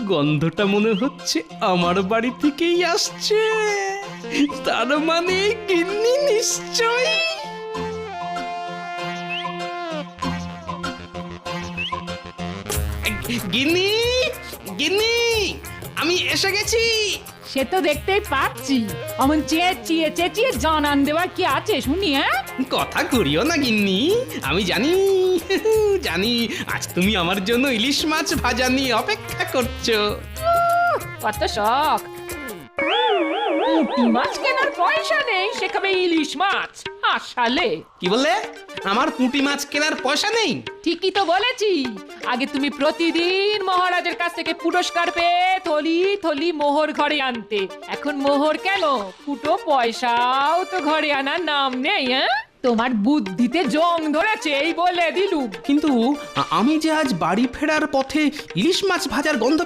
গন্ধটা মনে হচ্ছে আমার বাড়ি থেকেই আসছে। তার মানে গিন্নি নিশ্চয়ই। গিন্নি, গিন্নি, আমি এসে গেছি। সে তো দেখতেই পাচ্ছি, অমন চেঁচিয়ে চেঁচিয়ে জানান দেওয়ার কি আছে শুনি? হ্যাঁ, কথা করিও না গিন্নি, আমি জানি জানি আজ তুমি আমার জন্য ইলিশ মাছ ভাজা নিয়ে অপেক্ষা করছো। কত শখ। পুঁটি মাছ কেনার পয়সা নেই, সে খাবে ইলিশ মাছ। আসলে কি বললে? আমার পুঁটি মাছ কেনার পয়সা নেই? ঠিকই তো বলেছি। আগে তুমি প্রতিদিন মহারাজের কাছ থেকে পুরস্কার পেয়ে থলি থলি মোহর ঘরে আনতে। এখন মোহর কেন, ফুটো পয়সাও তো ঘরে আনার নাম নেই। হ্যাঁ, তোমার বুদ্ধিতে জং ধরেছে, এই বলে দিলুম। কিন্তু আমি যে আজ বাড়ি ফেরার পথে ইলিশ মাছ ভাজার গন্ধ